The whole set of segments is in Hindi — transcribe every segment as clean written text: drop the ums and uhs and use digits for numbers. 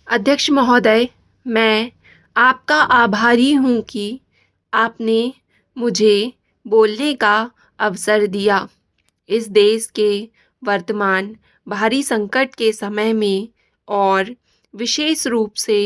अध्यक्ष महोदय, मैं आपका आभारी हूँ कि आपने मुझे बोलने का अवसर दिया। इस देश के वर्तमान भारी संकट के समय में और विशेष रूप से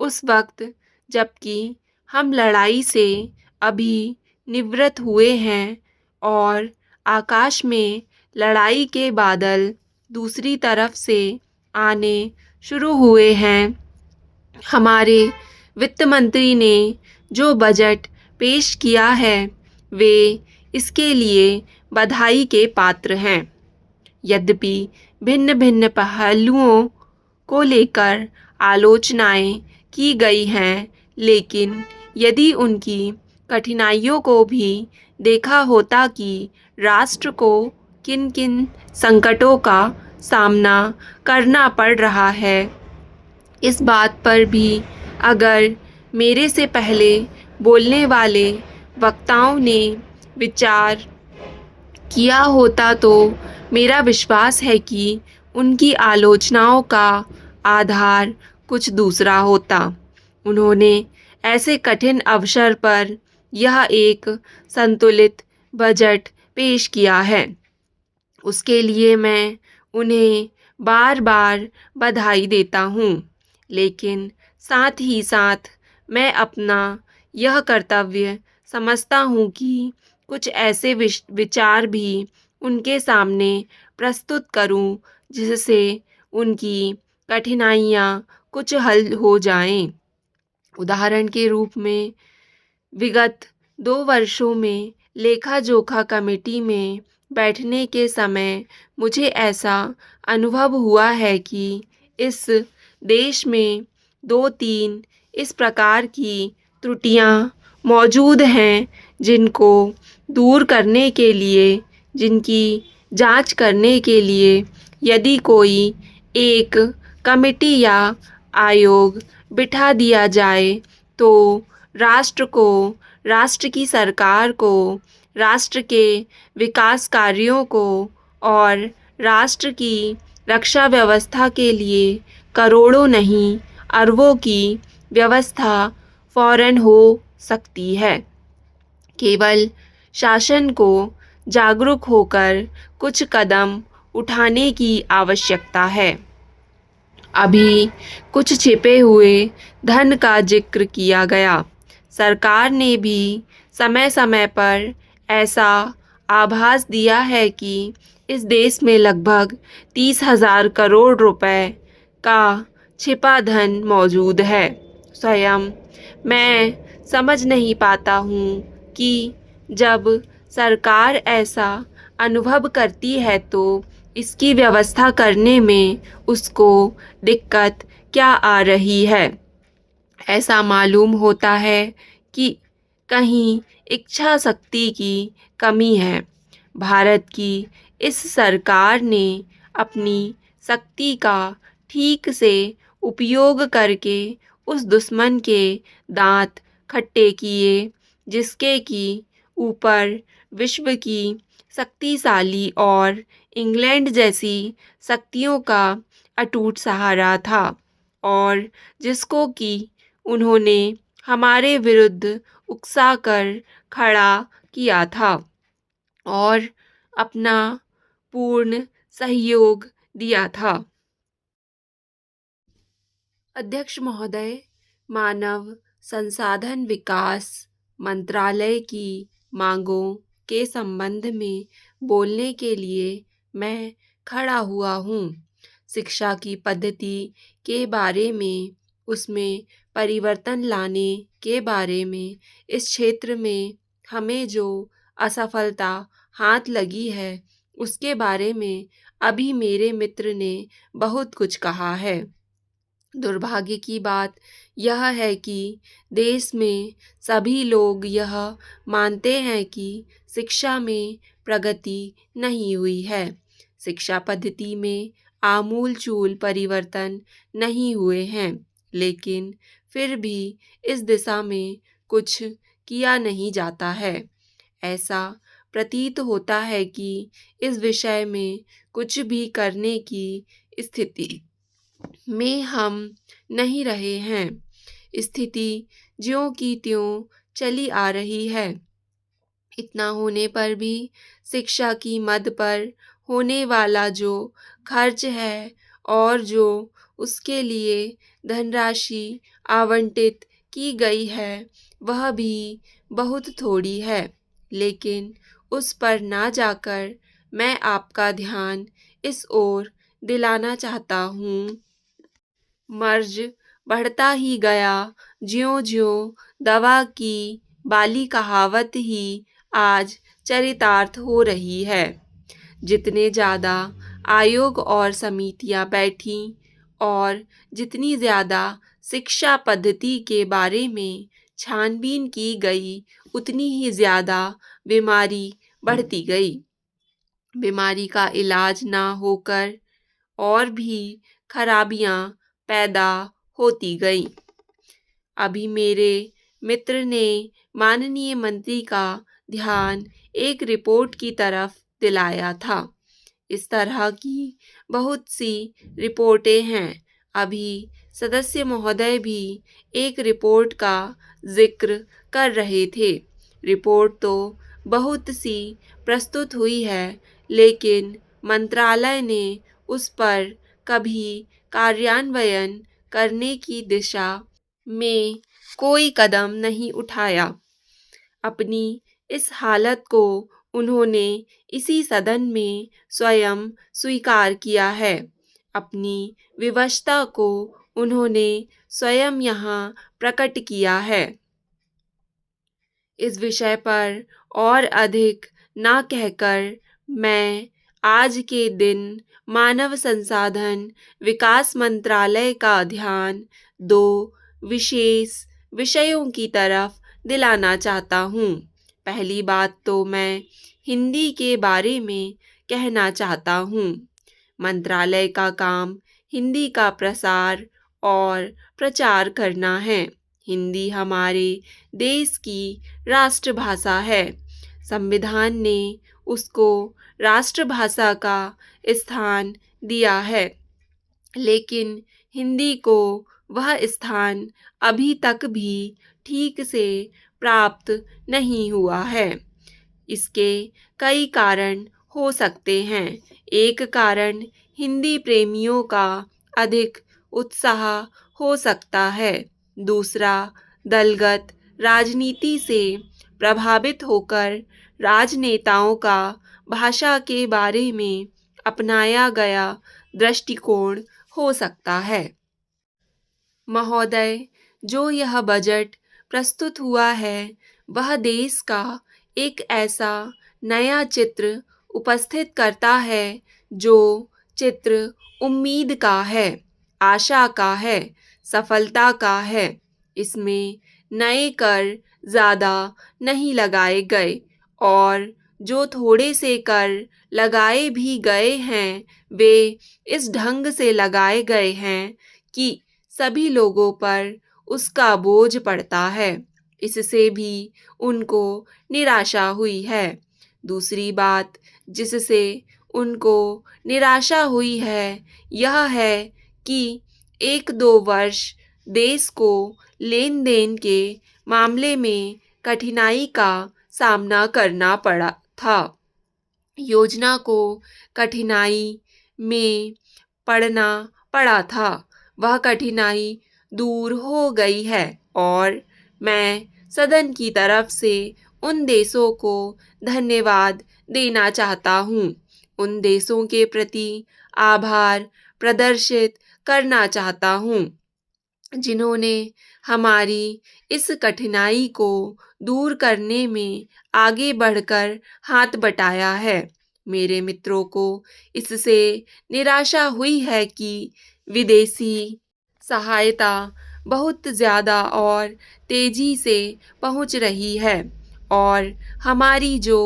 उस वक्त जबकि हम लड़ाई से अभी निवृत्त हुए हैं और आकाश में लड़ाई के बादल दूसरी तरफ से आने शुरू हुए हैं। हमारे वित्त मंत्री ने जो बजट पेश किया है वे इसके लिए बधाई के पात्र हैं। यद्यपि भिन्न भिन्न पहलुओं को लेकर आलोचनाएं की गई हैं, लेकिन यदि उनकी कठिनाइयों को भी देखा होता कि राष्ट्र को किन किन संकटों का सामना करना पड़ रहा है, इस बात पर भी अगर मेरे से पहले बोलने वाले वक्ताओं ने विचार किया होता तो मेरा विश्वास है कि उनकी आलोचनाओं का आधार कुछ दूसरा होता। उन्होंने ऐसे कठिन अवसर पर यह एक संतुलित बजट पेश किया है। उसके लिए मैं उन्हें बार-बार बधाई देता हूँ, लेकिन साथ ही साथ मैं अपना यह कर्तव्य समझता हूँ कि कुछ ऐसे विचार भी उनके सामने प्रस्तुत करूँ जिससे उनकी कठिनाइयाँ कुछ हल हो जाएं। उदाहरण के रूप में विगत 2 वर्षों में लेखा-जोखा कमेटी में बैठने के समय मुझे ऐसा अनुभव हुआ है कि इस देश में 2-3 इस प्रकार की त्रुटियां मौजूद हैं जिनको दूर करने के लिए, जिनकी जांच करने के लिए यदि कोई एक कमेटी या आयोग बिठा दिया जाए तो राष्ट्र को, राष्ट्र की सरकार को, राष्ट्र के विकास कार्यों को और राष्ट्र की रक्षा व्यवस्था के लिए करोड़ों नहीं अरबों की व्यवस्था फौरन हो सकती है। केवल शासन को जागरूक होकर कुछ कदम उठाने की आवश्यकता है। अभी कुछ छिपे हुए धन का जिक्र किया गया। सरकार ने भी समय-समय पर ऐसा आभास दिया है कि इस देश में लगभग 30,000 करोड़ रुपए का छिपा धन मौजूद है। स्वयं मैं समझ नहीं पाता हूँ कि जब सरकार ऐसा अनुभव करती है तो इसकी व्यवस्था करने में उसको दिक्कत क्या आ रही है। ऐसा मालूम होता है कि कहीं इच्छा शक्ति की कमी है। भारत की इस सरकार ने अपनी शक्ति का ठीक से उपयोग करके उस दुश्मन के दांत खट्टे किए जिसके की ऊपर विश्व की शक्तिशाली और इंग्लैंड जैसी शक्तियों का अटूट सहारा था और जिसको कि उन्होंने हमारे विरुद्ध उकसाकर खड़ा किया था और अपना पूर्ण सहयोग दिया था। अध्यक्ष महोदय, मानव संसाधन विकास मंत्रालय की मांगों के संबंध में बोलने के लिए मैं खड़ा हुआ हूँ। शिक्षा की पद्धति के बारे में, उसमें परिवर्तन लाने के बारे में, इस क्षेत्र में हमें जो असफलता हाथ लगी है उसके बारे में अभी मेरे मित्र ने बहुत कुछ कहा है। दुर्भाग्य की बात यह है कि देश में सभी लोग यह मानते हैं कि शिक्षा में प्रगति नहीं हुई है। शिक्षा पद्धति में आमूल-चूल परिवर्तन नहीं हुए हैं, लेकिन फिर भी इस दिशा में कुछ किया नहीं जाता है। ऐसा प्रतीत होता है कि इस विषय में कुछ भी करने की स्थिति में हम नहीं रहे हैं। स्थिति ज्यों की त्यों चली आ रही है। इतना होने पर भी शिक्षा की मद पर होने वाला जो खर्च है और जो उसके लिए धनराशि आवंटित की गई है वह भी बहुत थोड़ी है। लेकिन उस पर ना जाकर मैं आपका ध्यान इस ओर दिलाना चाहता हूँ। मर्ज बढ़ता ही गया, ज्यों-ज्यों दवा की बाली कहावत ही आज चरितार्थ हो रही है। जितने ज़्यादा आयोग और समितियां बैठीं और जितनी ज़्यादा शिक्षा पद्धति के बारे में छानबीन की गई, उतनी ही ज़्यादा बीमारी बढ़ती गई। बीमारी का इलाज ना होकर और भी खराबियां पैदा होती गईं। अभी मेरे मित्र ने माननीय मंत्री का ध्यान एक रिपोर्ट की तरफ दिलाया था। इस तरह की बहुत सी रिपोर्टें हैं। अभी सदस्य महोदय भी एक रिपोर्ट का जिक्र कर रहे थे। रिपोर्ट तो बहुत सी प्रस्तुत हुई है, लेकिन मंत्रालय ने उस पर कभी कार्यान्वयन करने की दिशा में कोई कदम नहीं उठाया। अपनी इस हालत को उन्होंने इसी सदन में स्वयं स्वीकार किया है। अपनी विवशता को उन्होंने स्वयं यहाँ प्रकट किया है। इस विषय पर और अधिक ना कहकर मैं आज के दिन मानव संसाधन विकास मंत्रालय का ध्यान दो विशेष विषयों की तरफ दिलाना चाहता हूँ। पहली बात तो मैं हिंदी के बारे में कहना चाहता हूँ। मंत्रालय का काम हिंदी का प्रसार और प्रचार करना है। हिंदी हमारे देश की राष्ट्रभाषा है। संविधान ने उसको राष्ट्रभाषा का स्थान दिया है, लेकिन हिंदी को वह स्थान अभी तक भी ठीक से प्राप्त नहीं हुआ है। इसके कई कारण हो सकते हैं। एक कारण हिंदी प्रेमियों का अधिक उत्साह हो सकता है। दूसरा, दलगत राजनीति से प्रभावित होकर राजनेताओं का भाषा के बारे में अपनाया गया दृष्टिकोण हो सकता है। महोदय, जो यह बजट प्रस्तुत हुआ है वह देश का एक ऐसा नया चित्र उपस्थित करता है जो चित्र उम्मीद का है, आशा का है, सफलता का है। इसमें नए कर ज़्यादा नहीं लगाए गए और जो थोड़े से कर लगाए भी गए हैं वे इस ढंग से लगाए गए हैं कि सभी लोगों पर उसका बोझ पड़ता है। इससे भी उनको निराशा हुई है। दूसरी बात जिससे उनको निराशा हुई है यह है कि 1-2 वर्ष देश को लेन देन के मामले में कठिनाई का सामना करना पड़ा था। योजना को कठिनाई में पड़ना पड़ा था, वह कठिनाई दूर हो गई है और मैं सदन की तरफ से उन देशों को धन्यवाद देना चाहता हूँ। उन देशों के प्रति आभार प्रदर्शित करना चाहता हूँ जिन्होंने हमारी इस कठिनाई को दूर करने में आगे बढ़कर हाथ बटाया है। मेरे मित्रों को इससे निराशा हुई है कि विदेशी सहायता बहुत ज़्यादा और तेज़ी से पहुंच रही है और हमारी जो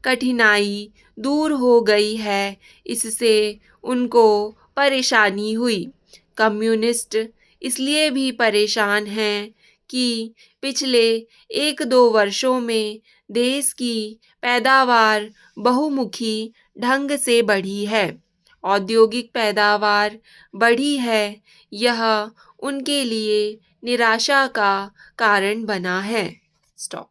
कठिनाई दूर हो गई है, इससे उनको परेशानी हुई। कम्युनिस्ट इसलिए भी परेशान हैं कि पिछले 1-2 वर्षों में देश की पैदावार बहुमुखी ढंग से बढ़ी है औद्योगिक पैदावार बढ़ी है, यह उनके लिए निराशा का कारण बना है। स्टॉप।